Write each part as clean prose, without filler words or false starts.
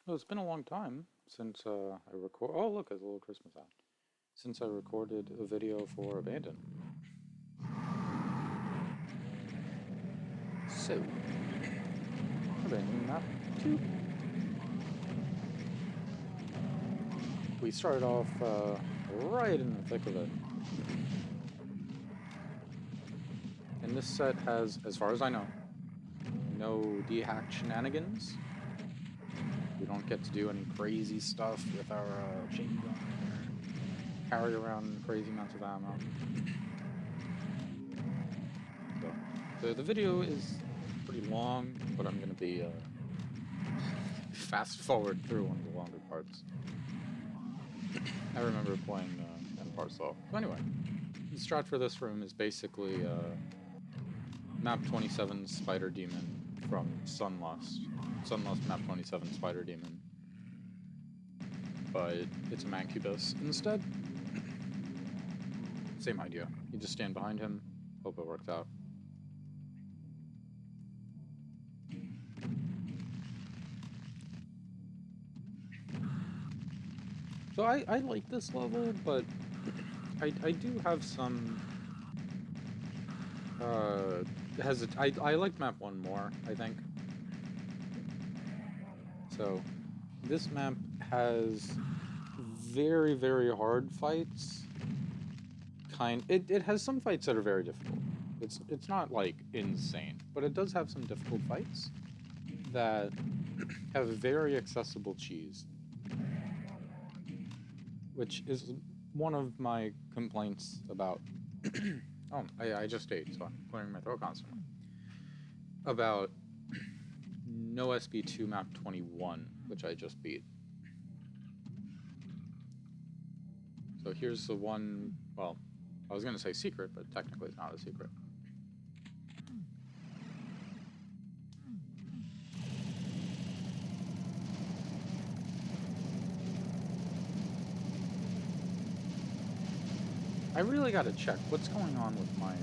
Well, it's been a long time since I record. Oh, look, there's a little Christmas hat. Since I recorded a video for Abandon. So, Abandon map 2. We started off right in the thick of it. And this set has, as far as I know, no dehack shenanigans. We don't get to do any crazy stuff with our chain gun or carry around crazy amounts of ammo. So, the video is pretty long, but I'm going to be fast forward through one of the longer parts. I remember playing Empire Assault. So anyway, the strat for this room is basically map 27 Spider Demon from Sunlust. Sunlust map 27 Spider Demon. But it's a Mancubus instead. Same idea. You just stand behind him, hope it works out. So I like this level, but I do have some I like map 1 more, I think. So this map has very, very hard fights. It has some fights that are very difficult. It's not like insane, but it does have some difficult fights that have very accessible cheese, which is one of my complaints about. Oh, I just ate, so I'm clearing my throat constantly. About no SB2 map 21, which I just beat. So here's the one, well, I was going to say secret, but technically it's not a secret. I really got to check what's going on with my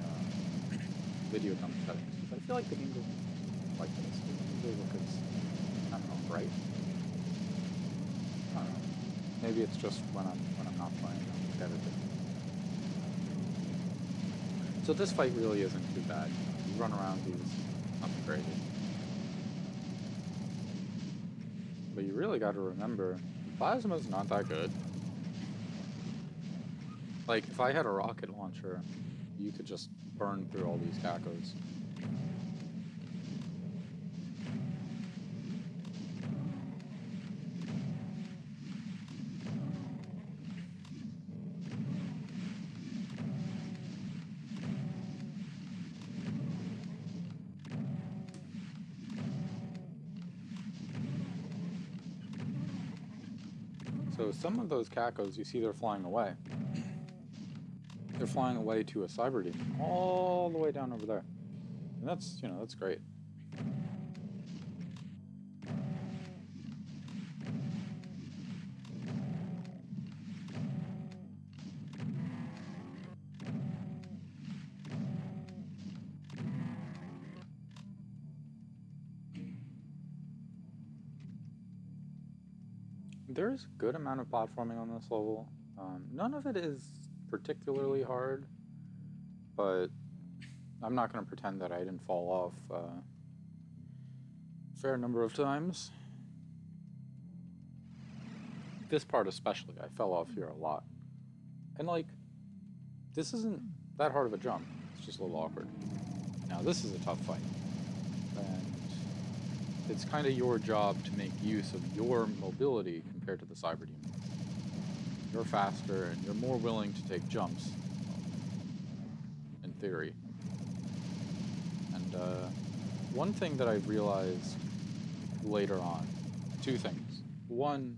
video dump settings. I feel like the game doesn't like this. It usually look as, I don't know, bright. I don't know. Maybe it's just when I'm not playing, I'm editing. So this fight really isn't too bad. You run around these, nothing crazy. But you really got to remember, plasma's not that good. Like, if I had a rocket launcher, you could just burn through all these cacos. So some of those cacos, you see they're flying away. They're flying away to a cyber demon all the way down over there. And that's, that's great. There's a good amount of platforming on this level. None of it is particularly hard, but I'm not going to pretend that I didn't fall off a fair number of times. This part especially, I fell off here a lot. And like, this isn't that hard of a jump, it's just a little awkward. Now this is a tough fight, and it's kind of your job to make use of your mobility compared to the cyber demon. You're faster and you're more willing to take jumps, in theory. And one thing that I've realized later on, two things. One,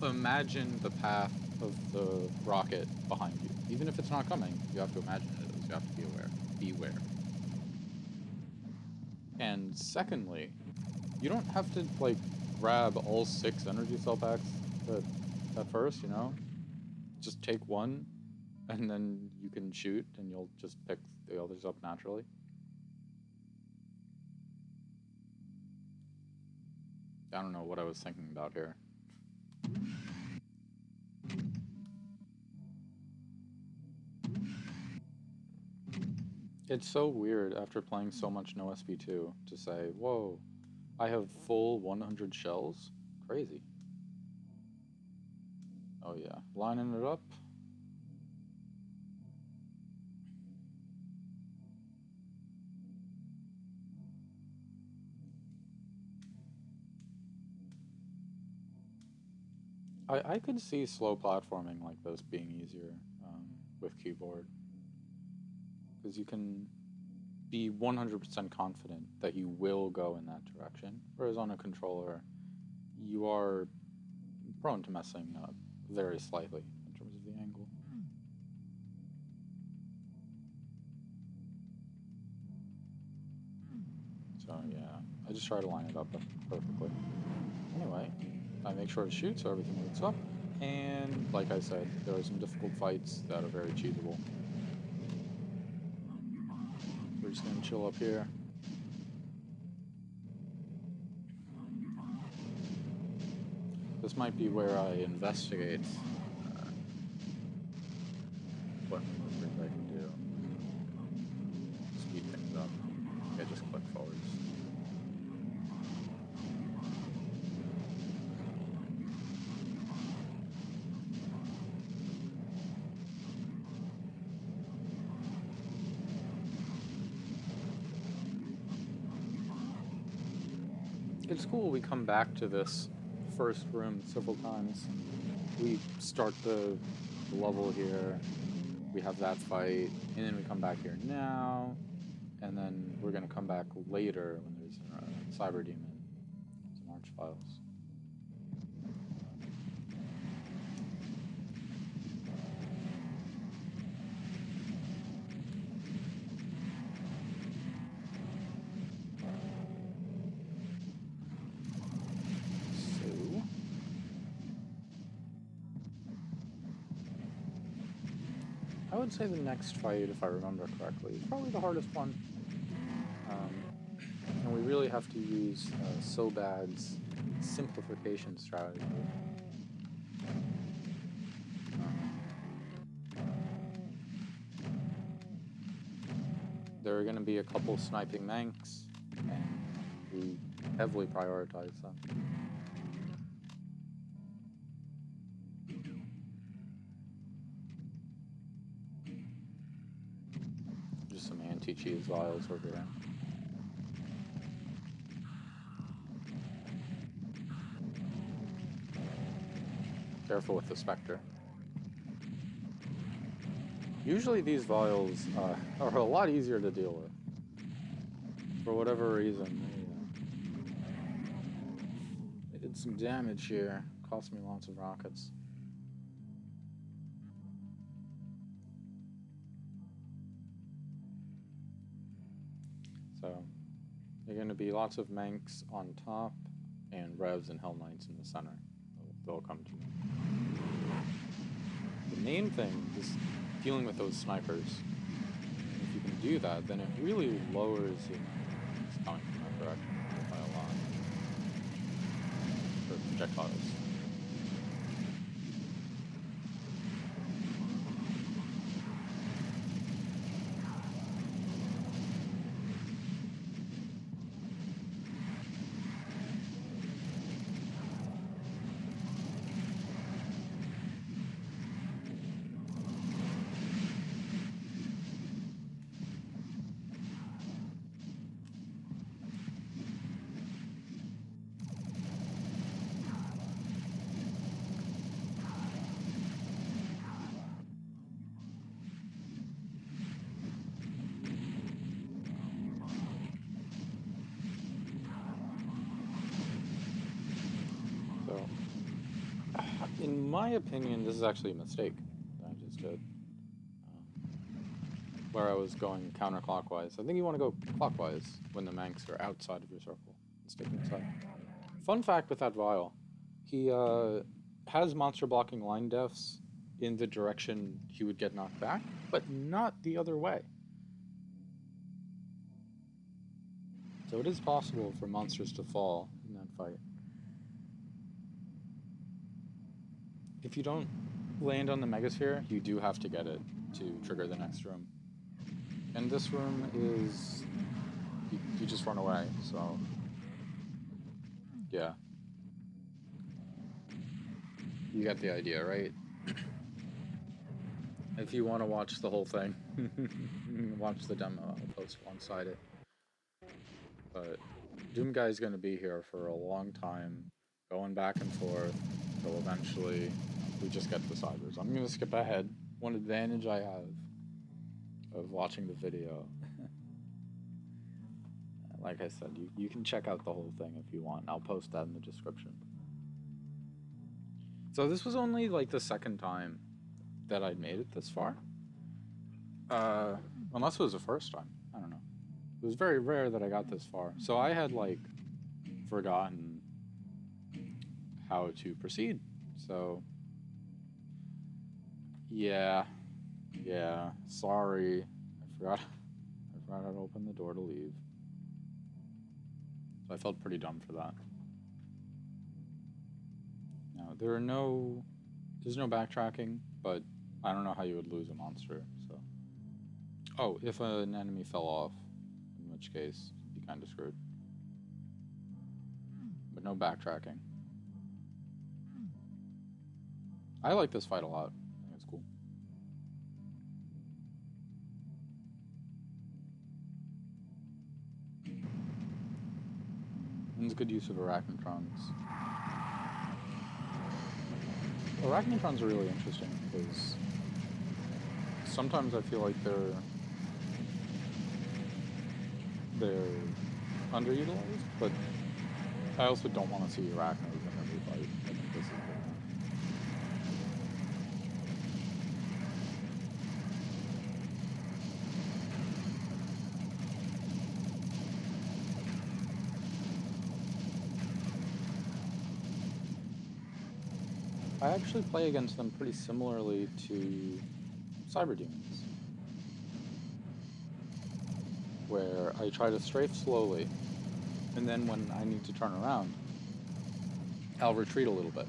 imagine the path of the rocket behind you. Even if it's not coming, you have to imagine it is. You have to be aware. Beware. And secondly, you don't have to, like, grab all 6 energy cell packs at first, Just take one, and then you can shoot, and you'll just pick the others up naturally. I don't know what I was thinking about here. It's so weird after playing so much no SP2 to say, whoa, I have full 100 shells? Crazy. Oh yeah, lining it up. I could see slow platforming like this being easier with keyboard. Because you can be 100% confident that you will go in that direction. Whereas on a controller, you are prone to messing up very slightly in terms of the angle. So yeah, I just try to line it up perfectly. Anyway, I make sure to shoot so everything wakes up. And like I said, there are some difficult fights that are very cheesable. We're just gonna chill up here. This might be where I investigate what maneuvers I can do. Speed things up. I just click forwards. It's cool we come back to this first room several times. We start the level here, we have that fight, and then we come back here now, and then we're going to come back later when there's a cyber demon, some arch files. I would say the next fight, if I remember correctly, is probably the hardest one. And we really have to use Sobad's simplification strategy. There are going to be a couple sniping Manx, and we heavily prioritize them. Just some anti-cheese vials over there. Careful with the Spectre. Usually these vials are a lot easier to deal with. For whatever reason, they did some damage here. Cost me lots of rockets. So, there are going to be lots of Manx on top, and Revs and Hell Knights in the center. They'll come to me. The main thing is dealing with those snipers. If you can do that, then it really lowers the amount coming from that direction by a lot. For projectiles. In my opinion, this is actually a mistake that I just did. Where I was going counterclockwise. I think you want to go clockwise when the Manx are outside of your circle and stick inside. Fun fact with that vial, he has monster blocking line deaths in the direction he would get knocked back, but not the other way. So it is possible for monsters to fall in that fight. if you don't land on the Megasphere, you do have to get it to trigger the next room. And this room is... you just run away, so... yeah. You get the idea, right? If you want to watch the whole thing, watch the demo, I'll post alongside it. But Doom Guy's going to be here for a long time, going back and forth, till eventually we just get the cybers. I'm going to skip ahead. One advantage I have of watching the video. Like I said, you can check out the whole thing if you want. I'll post that in the description. So this was only like the second time that I'd made it this far. Unless it was the first time. I don't know. It was very rare that I got this far. So I had like forgotten how to proceed. So yeah, sorry. I forgot how to open the door to leave. So I felt pretty dumb for that. Now there's no backtracking, but I don't know how you would lose a monster, so. Oh, if an enemy fell off, in which case you'd be kind of screwed. But no backtracking. I like this fight a lot. I think it's cool. And it's good use of arachnotrons. Arachnotrons are really interesting because sometimes I feel like they're underutilized, but I also don't want to see arachnos in every fight. I think this is good. I actually play against them pretty similarly to cyber demons, where I try to strafe slowly, and then when I need to turn around, I'll retreat a little bit.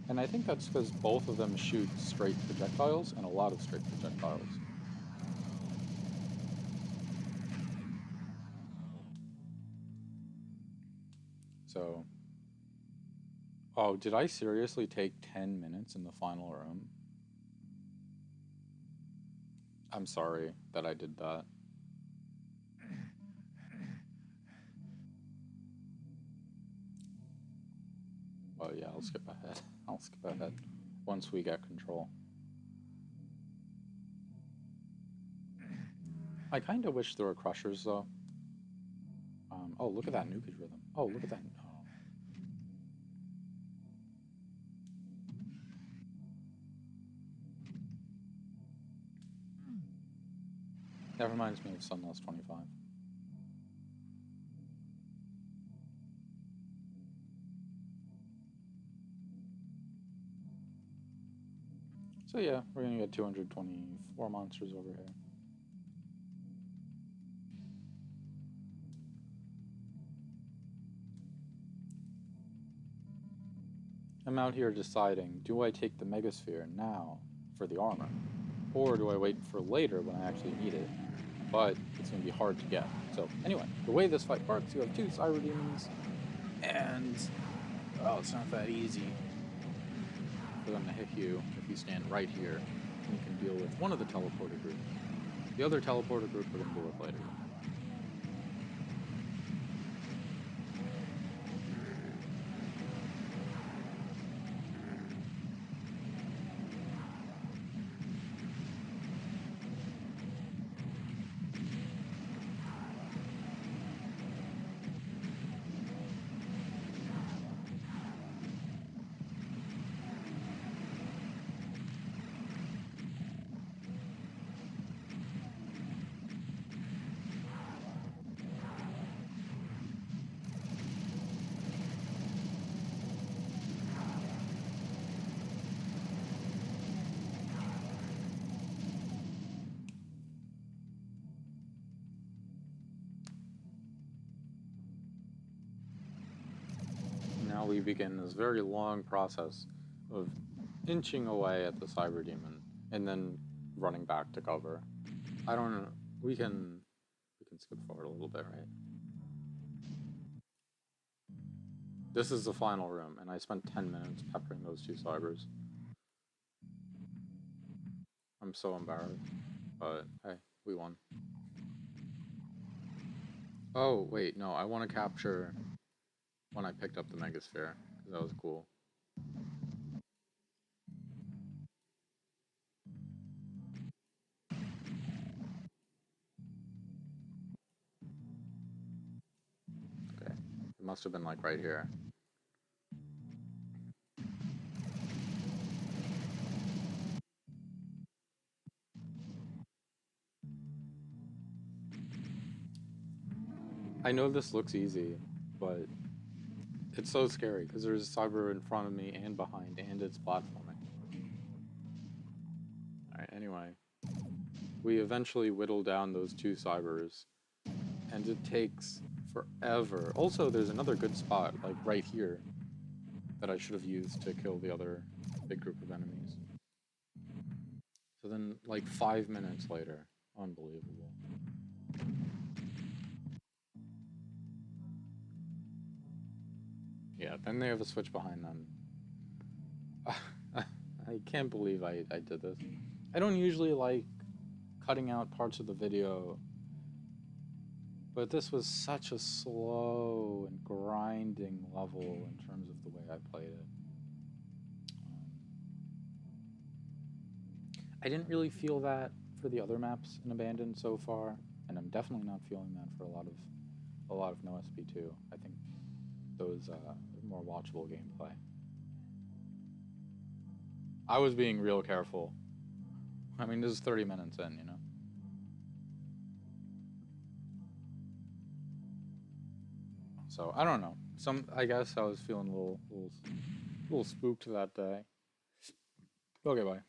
And I think that's because both of them shoot straight projectiles, and a lot of straight projectiles. So... oh, did I seriously take 10 minutes in the final room? I'm sorry that I did that. Oh yeah, I'll skip ahead. I'll skip ahead once we get control. I kind of wish there were crushers though. Oh, look at that nukage rhythm. Oh, look at that. Oh. That reminds me of Sunless 25. So yeah, we're gonna get 224 monsters over here. I'm out here deciding, do I take the Megasphere now for the armor? Or do I wait for later when I actually need it? But it's going to be hard to get. So anyway, the way this fight works, you have two cyber demons, and oh, it's not that easy for them to hit you if you stand right here. And you can deal with one of the teleporter group. The other teleporter group we're going to deal with later. now we begin this very long process of inching away at the cyber demon and then running back to cover. I don't know. We can skip forward a little bit, right? This is the final room, and I spent 10 minutes peppering those two cybers. I'm so embarrassed, but hey, we won. Oh, wait, no, I want to capture when I picked up the Megasphere, because that was cool. Okay, it must have been like right here. I know this looks easy, but it's so scary because there's a cyber in front of me and behind, and it's platforming. Alright, anyway. We eventually whittle down those two cybers, and it takes forever. Also, there's another good spot, like right here, that I should have used to kill the other big group of enemies. So then, like 5 minutes later, unbelievable. Yeah, then they have a switch behind them. I can't believe I did this. I don't usually like cutting out parts of the video, but this was such a slow and grinding level in terms of the way I played it. I didn't really feel that for the other maps in Abandoned so far, and I'm definitely not feeling that for a lot of No SP2. I think those more watchable gameplay. I was being real careful. I mean, this is 30 minutes in, you know. So I don't know. I guess I was feeling a little spooked that day. Okay, bye.